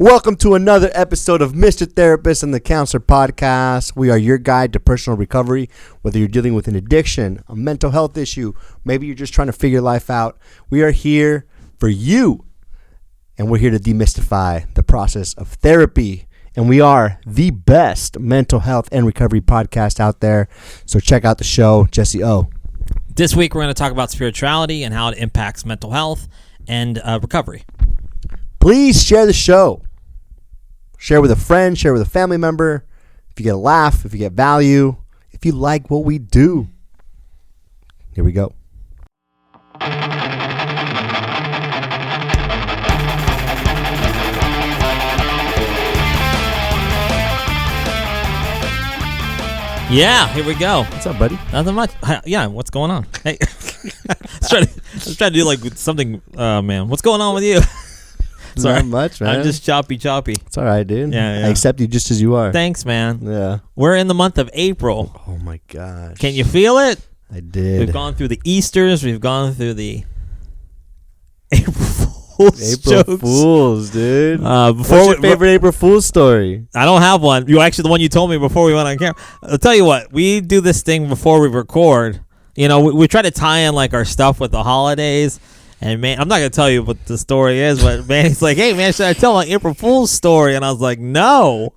Welcome to another episode of Mr. Therapist and the Counselor Podcast. We are your guide to personal recovery, whether you're dealing with an addiction, a mental health issue, maybe you're just trying to figure life out. We are here for you, and we're here to demystify the process of therapy. And we are the best mental health and recovery podcast out there. So check out the show, Jesse O. This week, we're going to talk about spirituality and how it impacts mental health and recovery. Please share the show. Share with a friend, share with a family member. If you get a laugh, if you get value, if you like what we do. Here we go. Yeah, here we go. What's up, buddy? Nothing much. Yeah, what's going on? Hey, let's try to do like something, man. What's going on with you? Sorry. Not much, man. I'm just choppy. It's all right, dude. Yeah. I accept you just as you are. Thanks, man. Yeah. We're in the month of April. Oh, my gosh. Can you feel it? I did. We've gone through the Easters. We've gone through the April Fool's jokes. Fools, dude. What's What's your favorite April Fool's story? I don't have one. You actually the one you told me before we went on camera. I'll tell you what. We do this thing before we record. You know, we try to tie in like our stuff with the holidays. And man, I'm not gonna tell you what the story is, but man, he's like, "Hey, man, should I tell an April Fool's story?" And I was like, "No."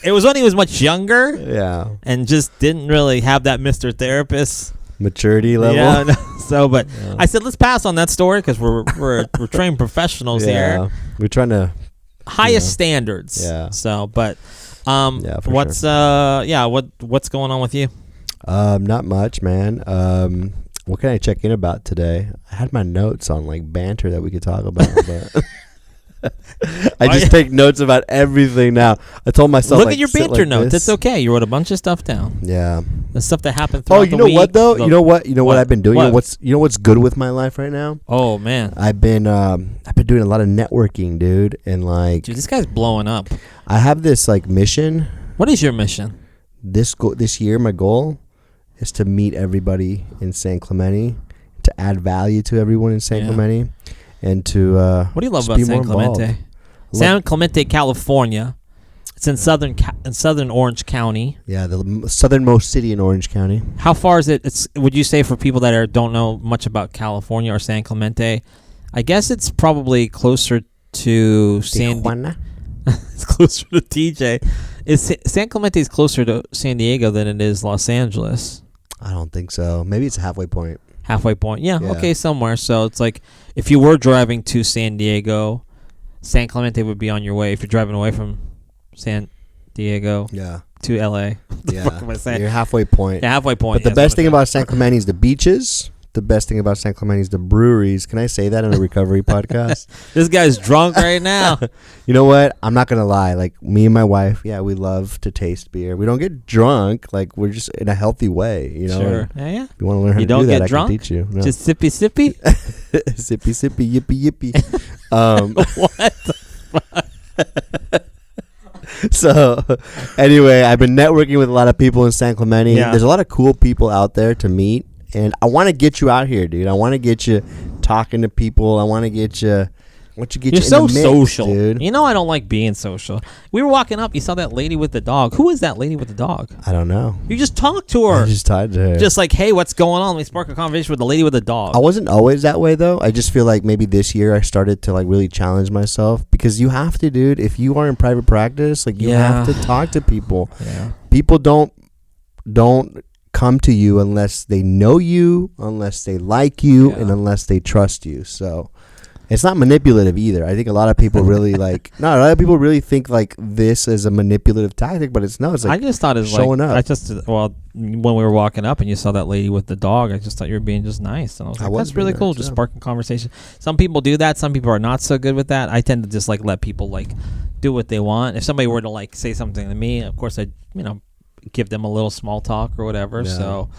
It was when he was much younger, Yeah. and just didn't really have that Mr. Therapist Maturity level. Yeah, no, so, but Yeah. I said let's pass on that story because we're trained professionals here, We're trying to. highest standards. Yeah. So, but Yeah, for what's what's going on with you? Not much, man. What can I check in about today? I had my notes on like banter that we could talk about, but I just take notes about everything now. I told myself, Look like, at your sit banter like notes. this. It's okay. You wrote a bunch of stuff down. Yeah. The stuff that happened throughout Oh, the you know week. what though? You know what What? I've been doing? What? You know what's good with my life right now? Oh man, I've been doing a lot of networking, dude, and like dude, this guy's blowing up. I have this like mission. What is your mission? This year, my goal is to meet everybody in San Clemente, to add value to everyone in San Clemente, and to What do you love just about be San more involved. Clemente? San Clemente, California. It's in southern Orange County. Yeah, the southernmost city in Orange County. How far is it? Would you say for people that don't know much about California or San Clemente? I guess it's probably closer to Tijuana? It's closer to TJ. San Clemente is closer to San Diego than it is Los Angeles. I don't think so. Maybe it's a halfway point. Halfway point. Yeah, Yeah. okay, somewhere. So it's like if you were driving to San Diego, San Clemente would be on your way. If you're driving away from San Diego Yeah. to LA. Yeah. fuck am I saying? You're halfway point. Yeah, halfway point. But the best thing about San Clemente is the beaches. The best thing about San Clemente is the breweries. Can I say that in a recovery podcast? This guy's drunk right now. You know what? I'm not going to lie. Like, me and my wife, yeah, we love to taste beer. We don't get drunk. Like, we're just in a healthy way, you know? Sure. And Yeah. if you want to learn how You to don't do that, get I drunk? can teach you. No. Just sippy. Sippy, sippy, yippee, yippee. What? So, anyway, I've been networking with a lot of people in San Clemente. Yeah. There's a lot of cool people out there to meet. And I want to get you out here, dude. I want to get you talking to people. I want to get you. You're so in the mix, social, dude. You know I don't like being social. We were walking up. You saw that lady with the dog. Who is that lady with the dog? I don't know. You just talked to her. I just tied to her. Just like, hey, what's going on? Let me spark a conversation with the lady with the dog. I wasn't always that way, though. I just feel like maybe this year I started to like really challenge myself, because you have to, dude. If you are in private practice, like you have to talk to people. Yeah. People don't come to you unless they know you, unless they like you, and unless they trust you. So it's not manipulative either. I think a lot of people really a lot of people really think like this is a manipulative tactic, but it's like I just thought it was showing like, up. When we were walking up and you saw that lady with the dog, I just thought you were being just nice. And I was like, that's really cool, just sparking conversation. Some people do that. Some people are not so good with that. I tend to just like let people like do what they want. If somebody were to like say something to me, of course I'd, give them a little small talk or whatever. Yeah. So,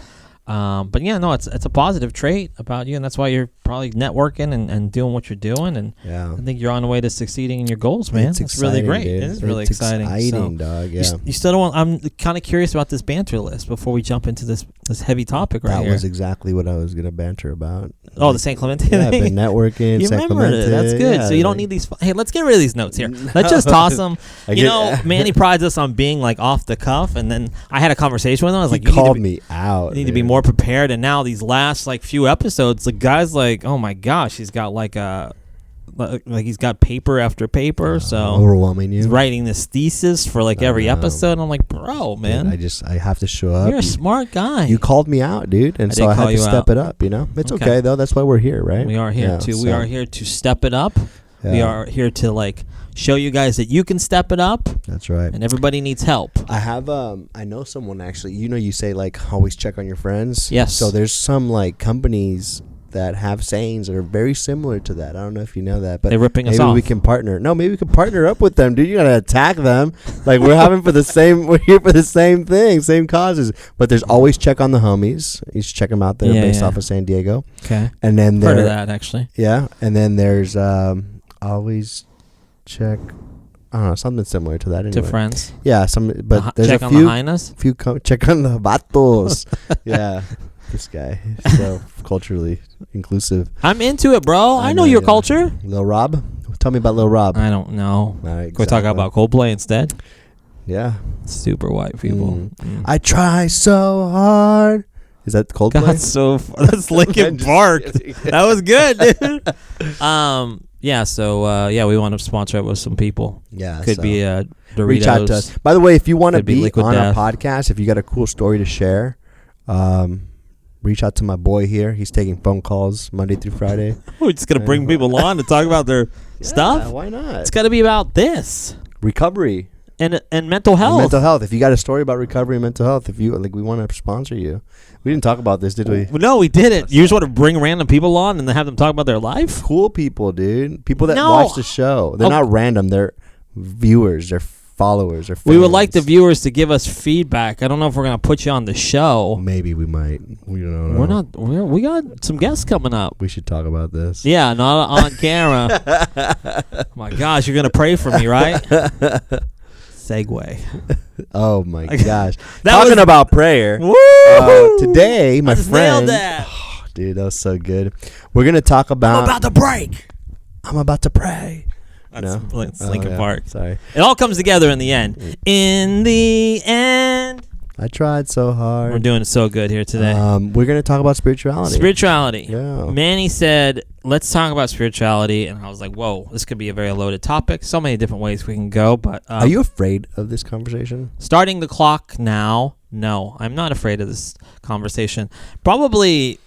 but yeah, no, it's a positive trait about you, and that's why you're probably networking and doing what you're doing, and Yeah. I think you're on the way to succeeding in your goals, man. It's It's really exciting, great. dude. It is really It's exciting. exciting, So, dog. you Yeah. you still don't want, I'm kind of curious about this banter list before we jump into this heavy topic right That here. was exactly what I was gonna banter about. Oh, the San Clemente Yeah, I've thing. been networking. You San remembered it. Clemente, That's good. yeah, So you don't like- need these. Hey, let's get rid of these notes here. Let's just toss them. I You get- know, Manny prides us on being like off the cuff, and then I had a conversation with him. I was He like, "You called need to be, me out. you need to be dude. more prepared." And now these last like few episodes, the guy's like, "Oh my gosh, he's got like he's got paper after paper." So overwhelming you. he's writing this thesis for like I every know. episode. I'm like, bro, Dude, man, I have to show up. you're a smart guy. You called me out, dude, and I so did I call had to you step out. it up. You know, it's Okay. okay though. That's why we're here, right? We are here Yeah, to. so- We are here to step it up. We yeah, are here to like show you guys that you can step it up, That's right. and everybody needs help. I have I know someone actually. You know, you say like always check on your friends. Yes. So there's some like companies that have sayings that are very similar to that. I don't know if you know that, but They're ripping us maybe off. we can partner. No, maybe we can partner up with them, dude. You gotta attack them. Like we're having for the same. We're here for the same thing, same causes. But there's always check on the homies. You should check them out. They're Yeah, based yeah. off of San Diego. Okay, And then heard of there, that actually. yeah. And then there's always check. I don't know, something similar to that. Anyway. To friends, Yeah, some. But there's check a on few. the highness. Check on the vatos. Yeah, this guy is so culturally inclusive. I'm into it, bro. I know your yeah. culture. Lil Rob, tell me about Lil Rob. I don't know. All right, Can we talk exactly. about Coldplay instead? Yeah, Super white people. Mm. I try so hard. Is that Coldplay? God, that's Linkin I'm just Park. kidding. That was good, dude. Yeah. So yeah, we want to sponsor it with some people. Yeah, Could so be Doritos. reach out to us. By the way, if you want to Could be be Liquid on Death. our podcast, if you got a cool story to share, reach out to my boy here. He's taking phone calls Monday through Friday. We're just gonna bring people on to talk about their stuff. Yeah, why not? It's got to be about this Recovery. and mental And health. mental health. If you got a story about recovery and mental health, if you like, we want to sponsor you. We didn't talk about this, did we? No, we didn't. You just want to bring random people on and then have them talk about their life? Cool people, dude. People that No. watch the show. They're Oh. not random. They're viewers. They're followers. They're We would like the fans. viewers to give us feedback. I don't know if we're gonna put you on the show. Maybe we might. We don't know. We're not. We got some guests coming up. We should talk about this. Yeah, not on camera. My gosh, you're gonna pray for me, right? Segue. Oh my Like, gosh. that Talking was- about prayer. Woo! Today, my I just friend. nailed that. Dude, that was so good. We're gonna talk about. I'm about to break. I'm about to pray. That's No? it's Oh, Linkin yeah. Park. Sorry. It all comes together in the end. In the end, I tried so hard. we're doing so good here today. We're gonna talk about spirituality. Spirituality. Yeah. Manny said, let's talk about spirituality. And I was like, whoa, this could be a very loaded topic. So many different ways we can go. But Are you afraid of this conversation? starting the clock now? No, I'm not afraid of this conversation. Probably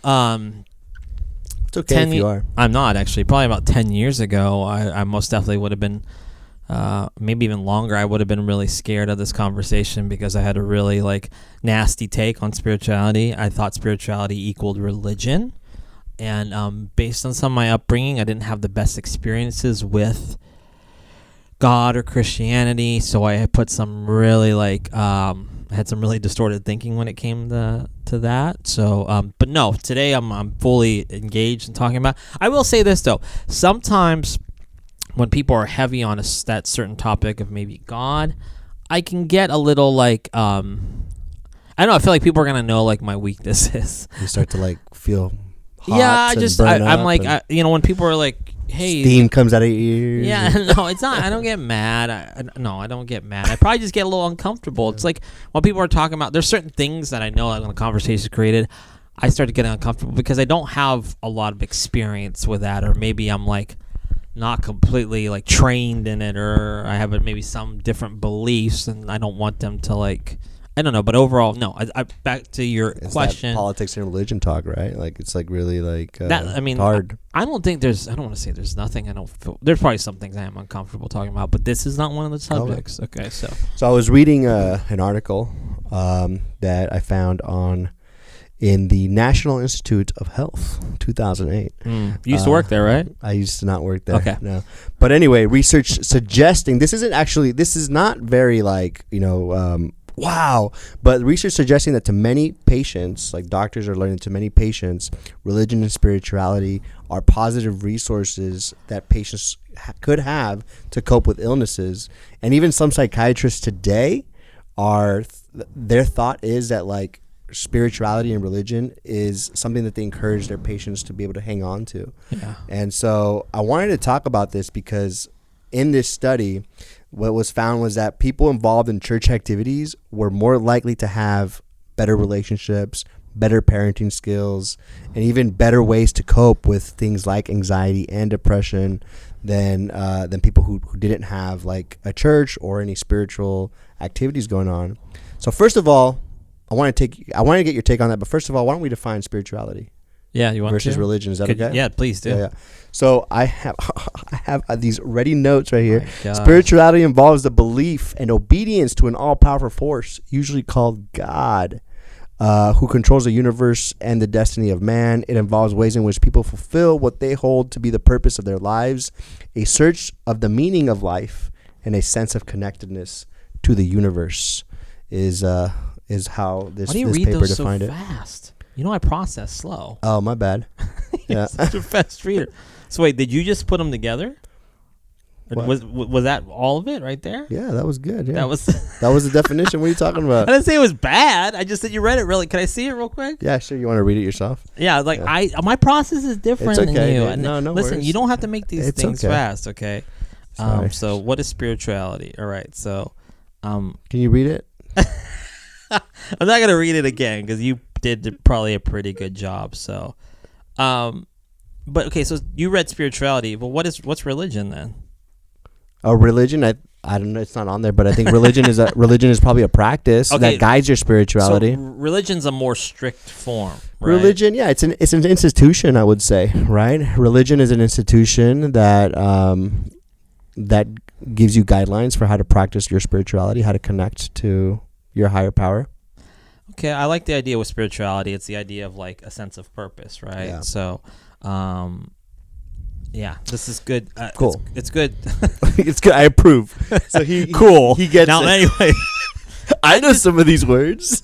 It's okay 10 if you are. I'm not actually. Probably about 10 years ago, I most definitely would have been, maybe even longer, I would have been really scared of this conversation because I had a really like nasty take on spirituality. I thought spirituality equaled religion. And based on some of my upbringing, I didn't have the best experiences with God or Christianity. So I had put some really like, I had some really distorted thinking when it came to that. So, but no, today I'm fully engaged in talking about. I will say this though, sometimes when people are heavy on that certain topic of maybe God, I can get a little like, I don't know. I feel like people are gonna know like my weaknesses. You start to like feel hot. Yeah, and I'm like, when people are like, hey, steam comes out of your ears. yeah, no, it's not. I don't get mad. I don't get mad. I probably just get a little uncomfortable. It's like when people are talking about, there's certain things that I know like when the conversation is created, I start to get uncomfortable because I don't have a lot of experience with that, or maybe I'm like not completely like trained in it, or I have maybe some different beliefs, and I don't want them to like. I don't know, but overall, no. I back to your It's question. that politics and religion talk, right? Like it's like really like That I mean, hard. I don't think there's. I don't want to say there's nothing. I don't feel. There's probably some things I am uncomfortable talking about, but this is not one of the subjects. Okay, so So I was reading an article that I found in the National Institute of Health, 2008. you used to work there, right? I used to not work there. Okay. No. But anyway, research suggesting this is not very like, Wow. But research suggesting that to many patients, like doctors are learning, to many patients, religion and spirituality are positive resources that patients could have to cope with illnesses. And even some psychiatrists today are, their thought is that like spirituality and religion is something that they encourage their patients to be able to hang on to. Yeah. And so I wanted to talk about this because in this study, what was found was that people involved in church activities were more likely to have better relationships, better parenting skills, and even better ways to cope with things like anxiety and depression than people who didn't have like a church or any spiritual activities going on. So first of all, I want to get your take on that. But first of all, why don't we define spirituality? Yeah, you want versus to? religion? Is that okay? Yeah, please do. Yeah. So I have these ready notes right here. My gosh. Spirituality involves the belief and obedience to an all-powerful force, usually called God, who controls the universe and the destiny of man. It involves ways in which people fulfill what they hold to be the purpose of their lives, a search of the meaning of life, and a sense of connectedness to the universe. Is how this Why do you this read paper those so defined it. fast? You know I process slow. Oh, my bad. Yeah. Such a fast reader. So wait, did you just put them together? Or What? was that all of it right there? Yeah, that was good. Yeah. That was. That was the definition. What are you talking I about? didn't say it was bad. I just said you read it really. Can I see it real quick? Yeah, sure. You want to read it yourself? Yeah, like Yeah. my process is different It's than okay, you. dude. And No listen, worries. you don't have to make these It's things okay. fast, okay? Sorry. So what is spirituality? All right, so Can you read it? I'm not gonna read it again because you did probably a pretty good job. So, but okay, so you read spirituality, but what's religion then? Religion. I don't know. It's not on there, but I think religion is probably a practice Okay. that guides your spirituality. So religion's a more strict form, right? Religion, yeah, it's an institution. I would say, right? Religion is an institution that that gives you guidelines for how to practice your spirituality, how to connect to your higher power. Okay, I like the idea with spirituality. It's the idea of like a sense of purpose, right? Yeah. So, yeah, this is good. Cool. It's good. It's good. I approve. So Cool. He gets now it. anyway. I know some of these words.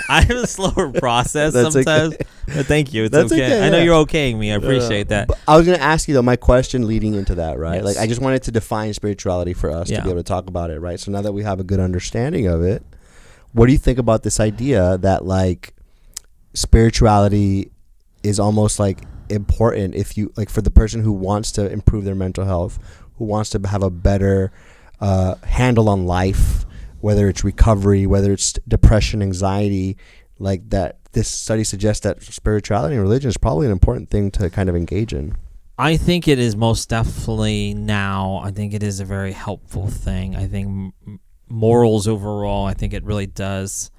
I have a slower process That's sometimes, okay. but thank you. It's That's okay. okay, I know yeah. you're okaying me. I appreciate that. But I was going to ask you, though, my question leading into that, right? Yes. Like, I just wanted to define spirituality for us Yeah. to be able to talk about it, right? So now that we have a good understanding of it, what do you think about this idea that, like, spirituality is almost, like, important if you, like, for the person who wants to improve their mental health, who wants to have a better handle on life, whether it's recovery, whether it's depression, anxiety, like that, this study suggests that spirituality and religion is probably an important thing to kind of engage in. I think it is most definitely now. I think it is a very helpful thing. I think morals overall, I think it really does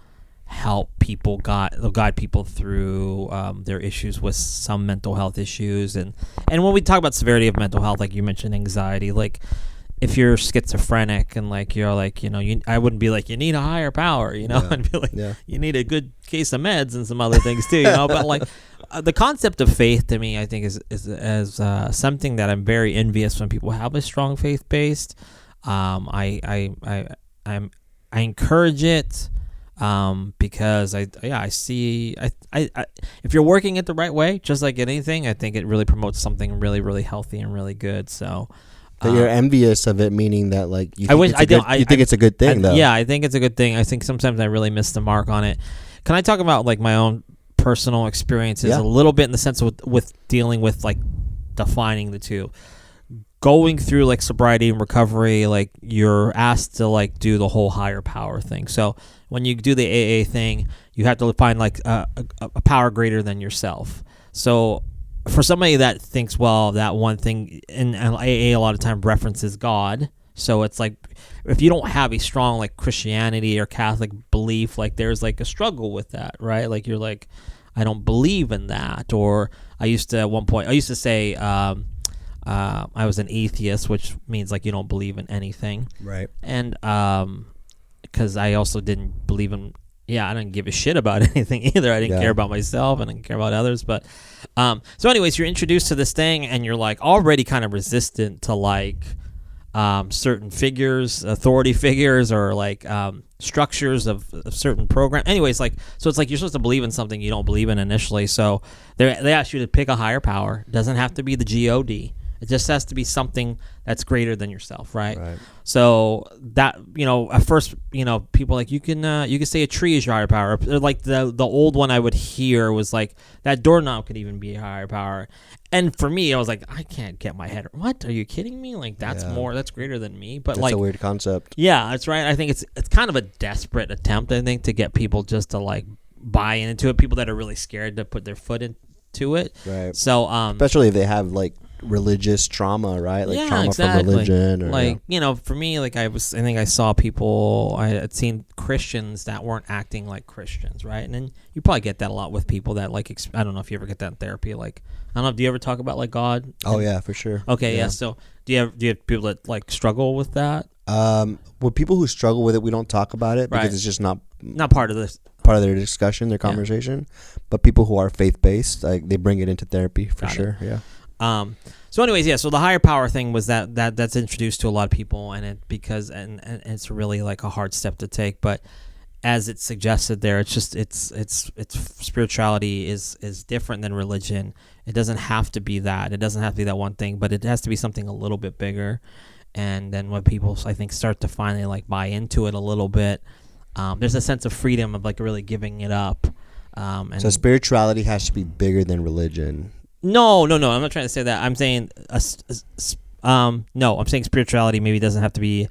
help people guide people through their issues with some mental health issues. And when we talk about severity of mental health, like you mentioned anxiety, like if you're schizophrenic and like you're like, you know, I wouldn't be like, you need a higher power, you know. Yeah. I'd be like, Yeah. you need a good case of meds and some other things too, you know. But like the concept of faith to me, I think is something that I'm very envious when people have a strong faith based. I encourage it because I see if you're working it the right way, just like anything, I think it really promotes something really, really healthy and really good. So. But you're envious of it, meaning that like you I wish I don't. you think it's a good thing, though. Yeah, I think it's a good thing. I think sometimes I really miss the mark on it. Can I talk about like my own personal experiences Yeah. a little bit in the sense with dealing with like defining the two, going through like sobriety and recovery, like you're asked to like do the whole higher power thing. So when you do the AA thing, you have to find like a power greater than yourself. So for somebody that thinks, well, that one thing in AA a lot of time references God. So it's like if you don't have a strong like Christianity or Catholic belief, like there's like a struggle with that, right? Like you're like, I don't believe in that. Or I used to at one point, I used to say I was an atheist, which means like you don't believe in anything. Right. And because I also didn't believe in, I didn't give a shit about anything either. I didn't care about myself. I didn't care about others. But so anyways, you're introduced to this thing and you're like already kind of resistant to like certain figures, authority figures, or like structures of certain program. Anyways, like, so it's like you're supposed to believe in something you don't believe in initially. So they ask you to pick a higher power. It doesn't have to be the God. It just has to be something that's greater than yourself, right? So that, at first, people like, you can say a tree is your higher power. Or like the old one I would hear was like that doorknob could even be a higher power. And for me, I was like, I can't get my head. What? Are you kidding me? Like that's greater than me. But that's a weird concept. Yeah, that's right. I think it's kind of a desperate attempt, I think, to get people just to like buy into it. People that are really scared to put their foot into it. Right. So especially if they have like religious trauma, right? Like trauma from religion, or like for me, like I think I saw people, I had seen Christians that weren't acting like Christians, right? And then you probably get that a lot with people that like I don't know if you ever get that in therapy. Like I don't know, do you ever talk about like God? Oh yeah, for sure. Okay, yeah. So do you have people that like struggle with that? With people who struggle with it, we don't talk about it because Right. it's just not part of this. Part of their discussion, their conversation. But people who are faith based, like they bring it into therapy for Got sure. it. Yeah. So anyways, so the higher power thing was that's introduced to a lot of people, and it's really like a hard step to take, but as it's suggested there, it's just it's spirituality is different than religion. It doesn't have to be that. It doesn't have to be that one thing, but it has to be something a little bit bigger. And then when people, I think, start to finally like buy into it a little bit, there's a sense of freedom of like really giving it up. And So spirituality has to be bigger than religion. No. I'm not trying to say that. I'm saying I'm saying spirituality maybe doesn't have to be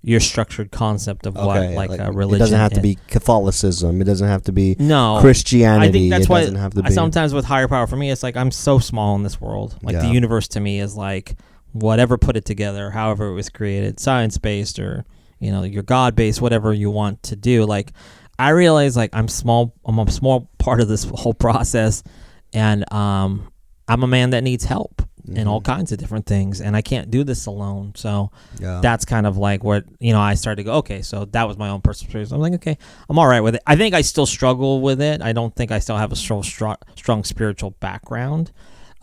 your structured concept of what a religion. It doesn't have to be Catholicism. It doesn't have to be no Christianity. I think that's why be. Sometimes with higher power for me, it's like I'm so small in this world. Like the universe to me is like whatever put it together, however it was created, science based or your God based, whatever you want to do. Like I realize like I'm a small part of this whole process, and I'm a man that needs help in all kinds of different things, and I can't do this alone. So that's kind of like what I started to go, okay, so that was my own personal experience. I'm like, okay, I'm all right with it. I think I still struggle with it. I don't think I still have a strong spiritual background,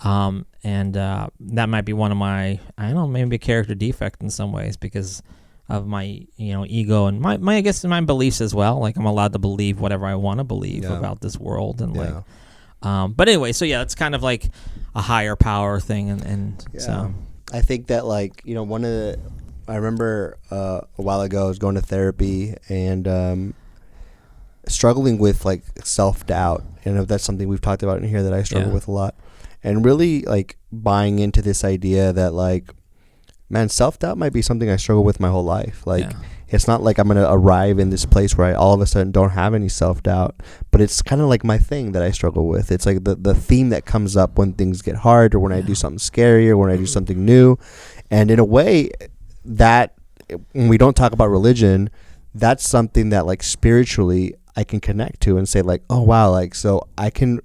and that might be one of my, I don't know, maybe a character defect in some ways because of my ego and my I guess my beliefs as well. Like I'm allowed to believe whatever I want to believe about this world, and like but anyway, so it's kind of like a higher power thing, and so I think that like I remember a while ago I was going to therapy and struggling with like self-doubt, and if that's something we've talked about in here that I struggle with a lot, and really like buying into this idea that like, man, self-doubt might be something I struggle with my whole life. Like it's not like I'm going to arrive in this place where I all of a sudden don't have any self-doubt, but it's kind of like my thing that I struggle with. It's like the theme that comes up when things get hard, or when I do something scary, or when I do something new. And in a way that when we don't talk about religion, that's something that like spiritually I can connect to and say like, oh wow, like so I can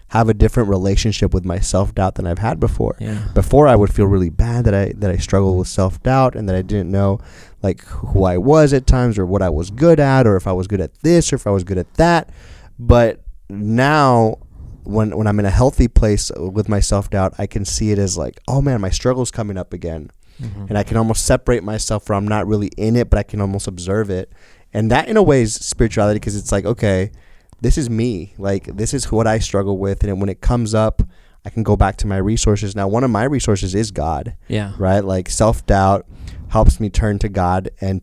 have a different relationship with my self-doubt than I've had before. Before I would feel really bad that I struggled with self-doubt, and that I didn't know like who I was at times, or what I was good at, or if I was good at this, or if I was good at that. But now when I'm in a healthy place with my self-doubt, I can see it as like, oh man, my struggle's coming up again. And I can almost separate myself from, I'm not really in it, but I can almost observe it. And that in a way is spirituality, because it's like, okay, this is me. Like, this is what I struggle with. And when it comes up, I can go back to my resources. Now, one of my resources is God. Yeah. Right? Like, self-doubt helps me turn to God, and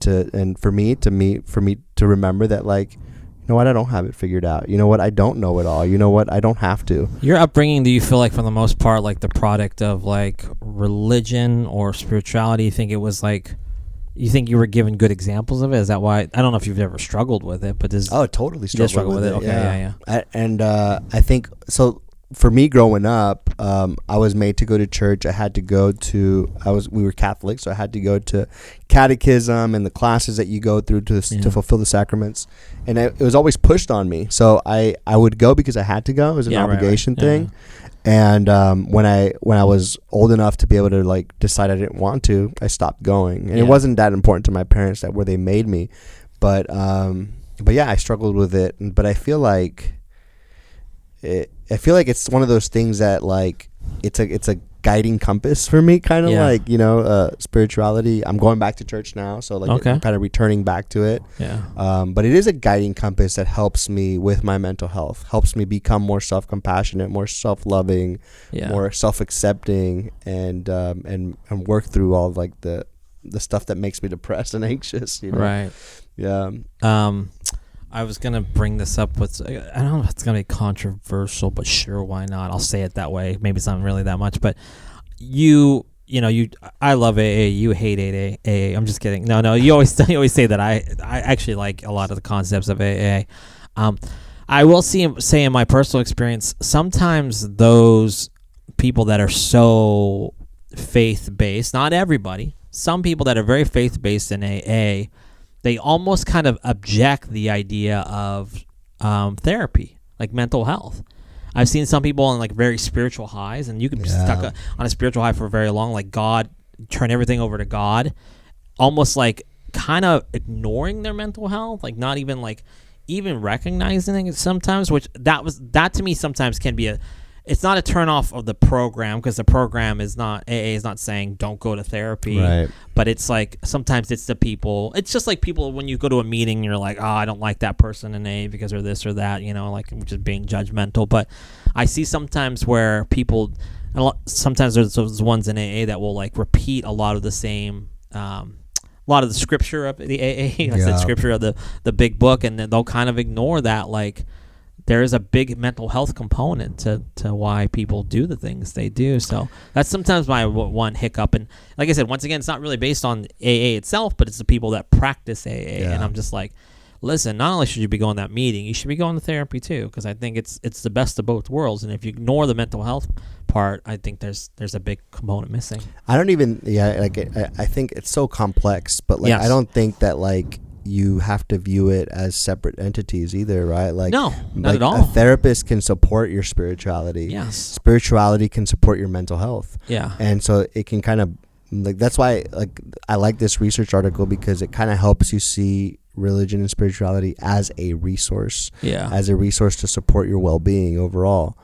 for me to remember that, like, you know what, I don't have it figured out. You know what, I don't know it all. You know what, I don't have to. Your upbringing, do you feel like for the most part like the product of like religion or spirituality? You think it was like, you think you were given good examples of it? Is that why? I don't know if you've ever struggled with it, but totally struggled with it. Okay, yeah. I think so. For me, growing up, I was made to go to church. I had to go to. We were Catholic, so I had to go to catechism and the classes that you go through to fulfill the sacraments, and it was always pushed on me. So I would go because I had to go. It was an obligation thing. And when I was old enough to be able to like decide I didn't want to, I stopped going. And it wasn't that important to my parents where they made me, but yeah, I struggled with it. But I feel like it's one of those things that like it's a guiding compass for me, kind of Yeah. like, spirituality. I'm going back to church now, so like Okay. I'm kind of returning back to it. Yeah. But it is a guiding compass that helps me with my mental health, helps me become more self-compassionate, more self-loving, Yeah. more self-accepting, and work through all of like the stuff that makes me depressed and anxious. Right. Yeah. I was gonna bring this up with, I don't know if it's gonna be controversial, but sure, why not? I'll say it that way. Maybe it's not really that much, but I love AA. You hate AA. I'm just kidding. No. You always say that. I actually like a lot of the concepts of AA. I will say in my personal experience, sometimes those people that are so faith-based, not everybody, some people that are very faith-based in AA, they almost kind of object the idea of therapy, like mental health. I've seen some people on like very spiritual highs, and you can be stuck on a spiritual high for very long, like God, turn everything over to God, almost like kind of ignoring their mental health, like not even like even recognizing it sometimes, which that to me sometimes can be it's not a turn off of the program, because the program is not, AA is not saying don't go to therapy, Right. but it's like sometimes it's the people, it's just like people when you go to a meeting and you're like, oh, I don't like that person in AA because they're this or that, like just being judgmental. But I see sometimes where people, sometimes there's those ones in AA that will like repeat a lot of the same, a lot of the scripture of the AA, I said scripture of the big book, and then they'll kind of ignore that, like there is a big mental health component to why people do the things they do. So that's sometimes my one hiccup. And like I said, once again, it's not really based on AA itself, but it's the people that practice AA. Yeah. And I'm just like, listen, not only should you be going to that meeting, you should be going to therapy too, because I think it's the best of both worlds. And if you ignore the mental health part, I think there's a big component missing. I don't even, I think it's so complex, but like, Yes. I don't think that like you have to view it as separate entities either, right? Like, No, not like at all. a therapist can support your spirituality. Yes. Spirituality can support your mental health. Yeah. And so it can kind of like, that's why like I like this research article, because it kind of helps you see religion and spirituality as a resource, Yeah. as a resource to support your well-being overall.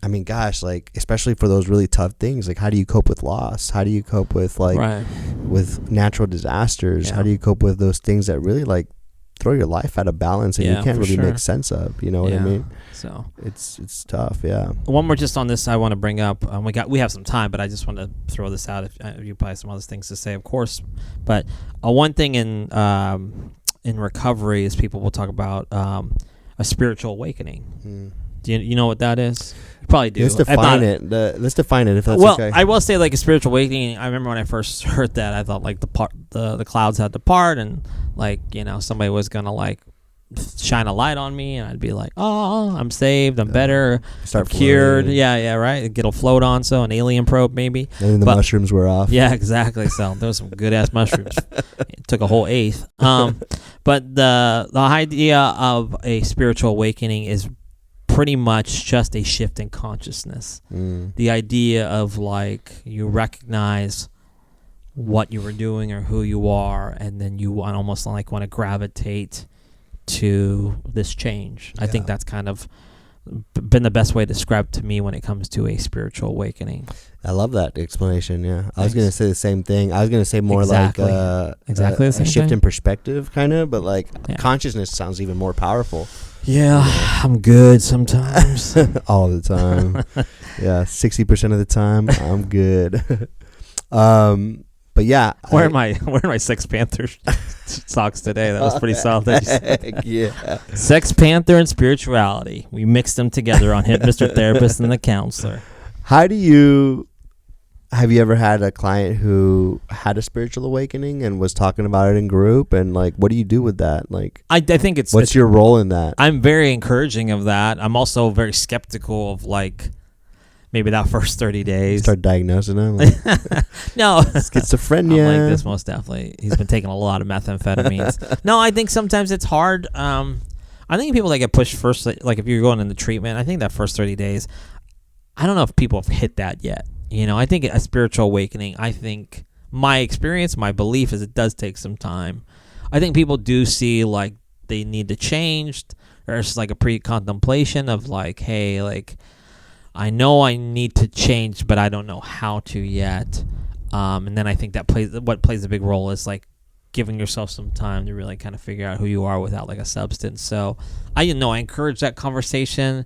I mean, gosh, like especially for those really tough things, like how do you cope with loss? How do you cope with like Right. with natural disasters? Yeah. How do you cope with those things that really like throw your life out of balance and Yeah, you can't for really sure. make sense of? You know what I Yeah. mean? So It's tough. Yeah. one more just on this I want to bring up. We have some time, but I just want to throw this out. If you probably have some other things to say, of course. But one thing in recovery is people will talk about a spiritual awakening. Do you know what that is? You probably do. Let's If define not- it. Let's define it if that's well, okay. I will say like a spiritual awakening. I remember when I first heard that, I thought like the clouds had to part, and like somebody was gonna like shine a light on me, and I'd be like, oh, I'm saved, I'm better, Start I'm cured. floating. Yeah, right. It'll float on, so an alien probe maybe. And then the but- mushrooms were off. Yeah, exactly. So there was some good ass mushrooms. It took a whole eighth. But the idea of a spiritual awakening is pretty much just a shift in consciousness. The idea of like you recognize what you were doing or who you are, and then you almost like want to gravitate to this change. I think Yeah. that's kind of been the best way to describe to me when it comes to a spiritual awakening. I love that explanation. Yeah, I was Thanks. gonna say the same thing. I was gonna say more Exactly. like Exactly the a same shift thing. in perspective, kind of. But like Yeah. consciousness sounds even more powerful. Yeah, I'm good sometimes. All the time. Yeah, 60% of the time I'm good. But yeah, Wearing my Sex Panther socks today. That was pretty solid. Heck yeah. Sex Panther and spirituality. We mixed them together on Hit Mr. Therapist and the Counselor. Have you ever had a client who had a spiritual awakening and was talking about it in group, and like what do you do with that? Like I think it's what's your role in that? I'm very encouraging of that. I'm also very skeptical of like maybe that first 30 days. Start diagnosing them. Like, No. schizophrenia. I'm like this most definitely. He's been taking a lot of methamphetamines. No, I think sometimes it's hard. I think people that get pushed first, like if you're going into treatment, I think that first 30 days, I don't know if people have hit that yet. I think a spiritual awakening, I think my experience, my belief is it does take some time. I think people do see like they need to change. There's like a pre-contemplation of like, hey, like I know I need to change, but I don't know how to yet. And then I think that plays a big role is like giving yourself some time to really kind of figure out who you are without like a substance. So I encourage that conversation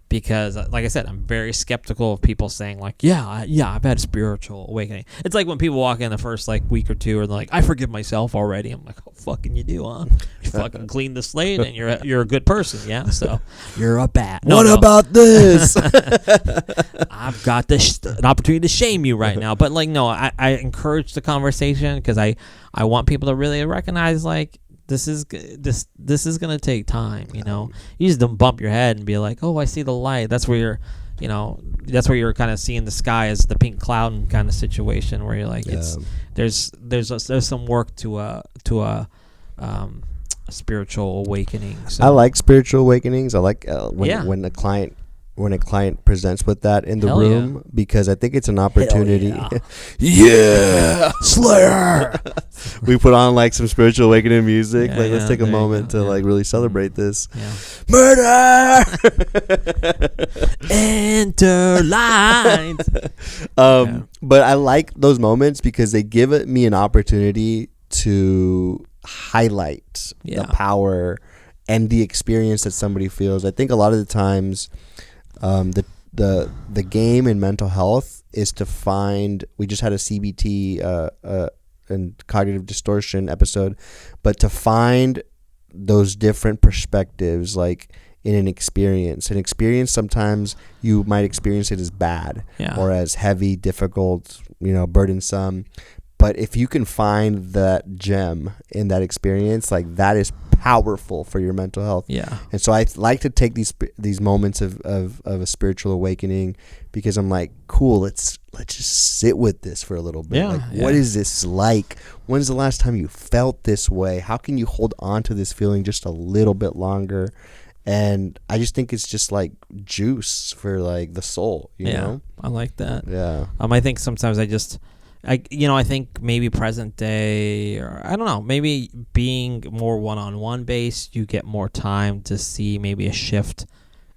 because, like I said, I'm very skeptical of people saying like, I've had a spiritual awakening. It's like when people walk in the first like week or two and they're like, I forgive myself already. I'm like, oh, fucking you do, huh? You fucking clean the slate and you're a good person, yeah? So you're a bad. What about this? I've got an opportunity to shame you right now. But like, no, I encourage the conversation because I want people to really recognize like, this is gonna take time. You just don't bump your head and be like, oh, I see the light. That's where you're kind of seeing the sky as the pink cloud kind of situation where you're like, there's some work to a spiritual awakening. So. I like spiritual awakenings. I like when a client presents with that in the Hell room because I think it's an opportunity. Yeah. Slayer. We put on like some spiritual awakening music. Let's take a there moment to like really celebrate this. Yeah. Murder. Enter lines. But I like those moments because they give me an opportunity to highlight the power and the experience that somebody feels. I think a lot of the times the game in mental health is to find, we just had a CBT and cognitive distortion episode, but to find those different perspectives like in an experience sometimes you might experience it as bad or as heavy, difficult, burdensome. But if you can find that gem in that experience, like that is powerful for your mental health. Yeah. And so I like to take these moments of a spiritual awakening because I'm like, cool, let's just sit with this for a little bit. What is this like? When's the last time you felt this way? How can you hold on to this feeling just a little bit longer? And I just think it's just like juice for like the soul, you know? I like that. Yeah. I think sometimes I think maybe present day, or I don't know, maybe being more one-on-one based, you get more time to see maybe a shift,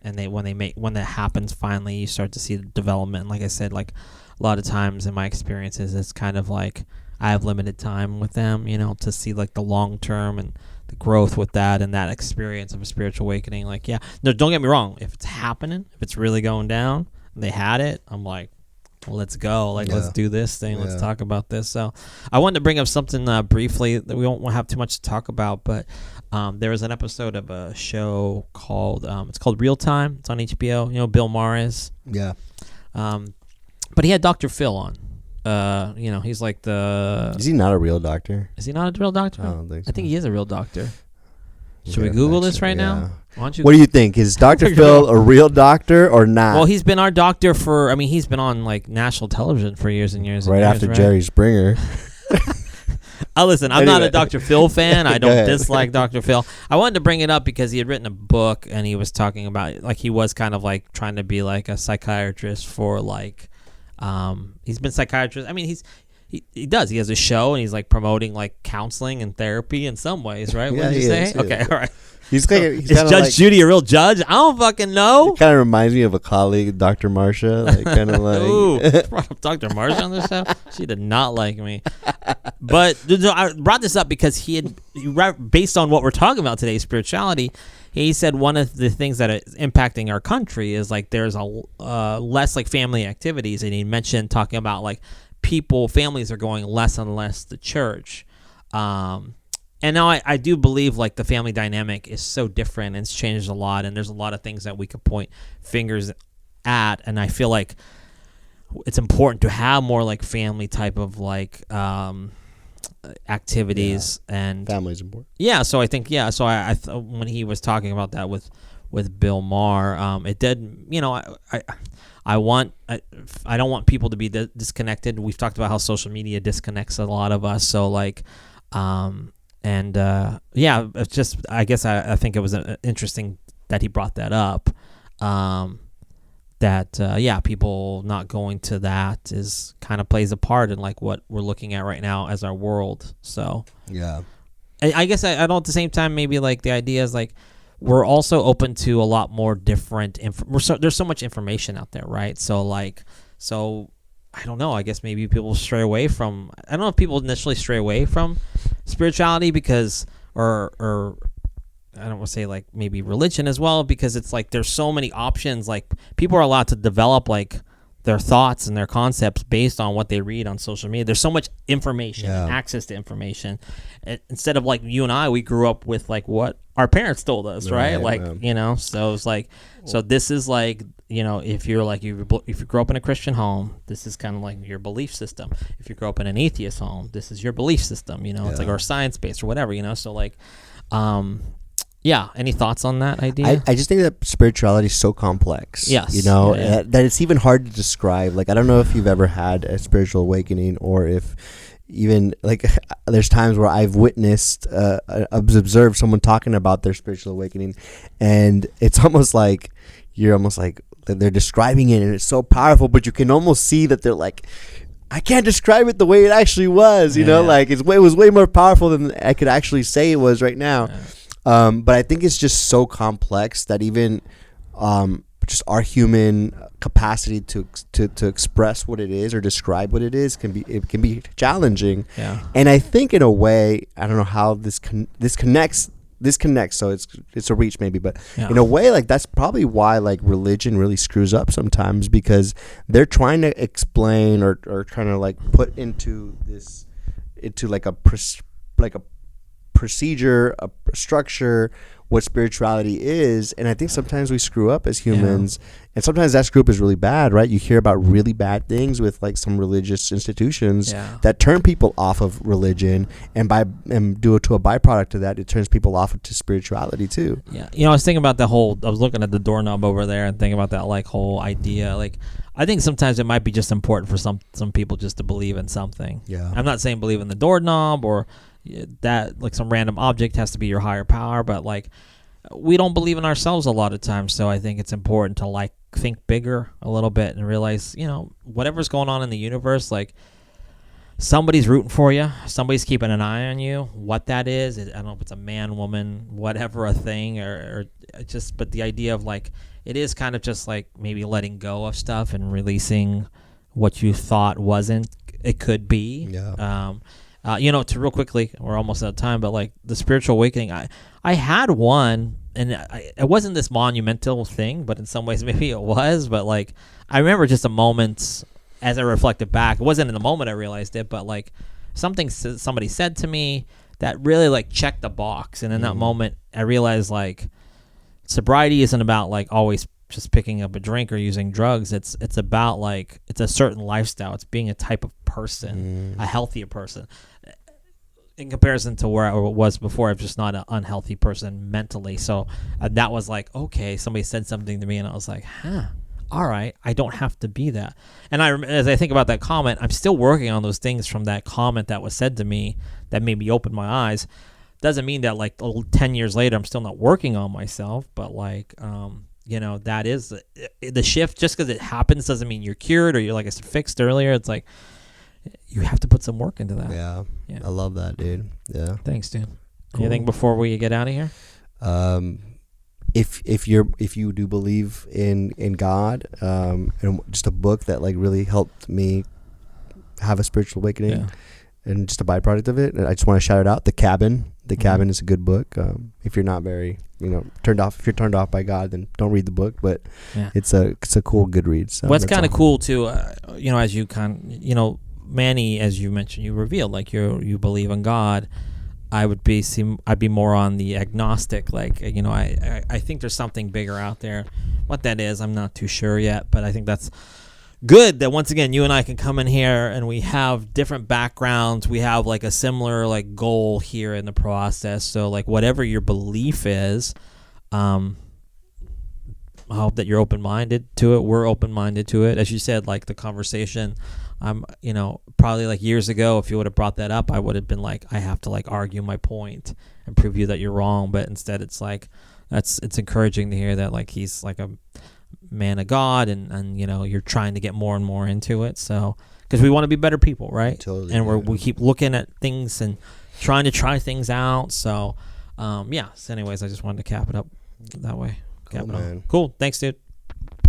and when that happens, finally you start to see the development. And like I said, like a lot of times in my experiences, it's kind of like I have limited time with them, to see like the long term and the growth with that and that experience of a spiritual awakening. Like, no, don't get me wrong, if it's happening, if it's really going down, and they had it, I'm like, well, let's go. Let's do this thing. Let's talk about this. So I wanted to bring up something briefly that we won't have too much to talk about, but there was an episode of a show called it's called Real Time. It's on HBO. Bill Maher is. Yeah. But he had Dr. Phil on. He's like the... Is he not a real doctor? Is he not a real doctor? I don't think so. I think he is a real doctor. Should we Google this right now? Why don't you? What do you think? Is Dr. Phil a real doctor or not? Well, he's been our doctor for... he's been on like national television for years and years. Right after Jerry Springer. Listen, I'm not a Dr. Phil fan. I don't dislike Dr. Phil. I wanted to bring it up because he had written a book and he was talking about like he was kind of like trying to be like a psychiatrist for like he's been psychiatrist. He does. He has a show and he's like promoting like counseling and therapy in some ways, right? What did you say? Okay, all right. Is Judge Judy a real judge? I don't fucking know. It kind of reminds me of a colleague, Dr. Marsha. Like kind of like. Ooh, brought up Dr. Marsha on this show. She did not like me. But I brought this up because he based on what we're talking about today, spirituality. He said one of the things that is impacting our country is like there's a less like family activities, and he mentioned talking about like families are going less and less to church. And now I do believe like the family dynamic is so different and it's changed a lot, and there's a lot of things that we could point fingers at, and I feel like it's important to have more like family type of like activities and family's important. Yeah, so I think so I when he was talking about that with Bill Maher, it did, I don't want people to be disconnected. We've talked about how social media disconnects a lot of us, so like it's just, I guess I think it was interesting that he brought that up, people not going to that is kind of plays a part in like what we're looking at right now as our world. So yeah, I guess I don't at the same time maybe like the idea is like, we're also open to a lot more different there's so much information out there, right? So I don't know, I guess maybe people stray away from, I don't know if people initially stray away from spirituality because or I don't want to say like maybe religion as well, because it's like there's so many options. Like people are allowed to develop like their thoughts and their concepts based on what they read on social media. There's so much information and access to information. Instead of like you and I, we grew up with like what our parents told us, right? Like, you know, so it's like, so this is like, you know, if you're like, if you grow up in a Christian home, this is kind of like your belief system. If you grow up in an atheist home, this is your belief system, you know, it's like, or science-based or whatever, you know? So like, yeah. Any thoughts on that idea? I just think that spirituality is so complex. Yes. You know, that it's even hard to describe. Like, I don't know if you've ever had a spiritual awakening, or if even like there's times where I've witnessed, observed someone talking about their spiritual awakening, and it's almost like you're almost like they're describing it, and it's so powerful, but you can almost see that they're like, I can't describe it the way it actually was. You know, like it was way more powerful than I could actually say it was right now. But I think it's just so complex that even just our human capacity to express what it is or describe what it is can be challenging. Yeah. And I think in a way, I don't know how this connects. So it's a reach maybe, but in a way, like that's probably why like religion really screws up sometimes, because they're trying to explain or trying to like put into like a procedure, a structure, what spirituality is. And I think sometimes we screw up as humans, and sometimes that group is really bad, right? You hear about really bad things with like some religious institutions that turn people off of religion, and do it to a byproduct of that, it turns people off to spirituality too. Yeah, you know, I was thinking about I was looking at the doorknob over there and thinking about that like whole idea. Like, I think sometimes it might be just important for some people just to believe in something. Yeah, I'm not saying believe in the doorknob or that like some random object has to be your higher power, but like we don't believe in ourselves a lot of times. So I think it's important to like think bigger a little bit and realize, you know, whatever's going on in the universe, like somebody's rooting for you, somebody's keeping an eye on you. What that is, I don't know if it's a man, woman, whatever, a thing, or just, but the idea of like it is kind of just like maybe letting go of stuff and releasing what you thought wasn't, it could be. You know, to real quickly, we're almost out of time, but like the spiritual awakening, I had one, and it wasn't this monumental thing, but in some ways maybe it was. But like I remember just a moment as I reflected back. It wasn't in the moment I realized it, but like somebody said to me that really like checked the box, and in that moment I realized like sobriety isn't about like always just picking up a drink or using drugs. It's about like it's a certain lifestyle. It's being a type of person, a healthier person. In comparison to where I was before, I'm just not an unhealthy person mentally. So that was like, okay, somebody said something to me, and I was like, all right, I don't have to be that. And as I think about that comment, I'm still working on those things from that comment that was said to me that made me open my eyes. Doesn't mean that like 10 years later, I'm still not working on myself, but like, you know, that is the shift. Just because it happens doesn't mean you're cured or you're, like I said, fixed earlier. It's like, you have to put some work into that. Yeah. I love that, dude. Yeah. Thanks, dude. Cool. Anything before we get out of here? If you do believe in God, and just a book that like really helped me have a spiritual awakening, and just a byproduct of it, and I just want to shout it out. The Cabin. The Cabin is a good book. If you're not very, you know, if you're turned off by God, then don't read the book. But it's a cool, good read. So what's kind of cool too, you know, as you Manny, as you mentioned, you revealed like you believe in God. I'd be more on the agnostic. Like, you know, I think there's something bigger out there. What that is, I'm not too sure yet. But I think that's good that once again you and I can come in here and we have different backgrounds. We have like a similar like goal here in the process. So like whatever your belief is, I hope that you're open-minded to it. We're open-minded to it. As you said, like the conversation, you know, probably like years ago, if you would have brought that up, I would have been like, I have to like argue my point and prove you that you're wrong. But instead it's like, it's encouraging to hear that like he's like a man of God, and you know, you're trying to get more and more into it. So, because we want to be better people, right? Totally. And we keep looking at things and trying to try things out. So, So anyways, I just wanted to cap it up that way. Cool, Capital. man. Cool. Thanks, dude.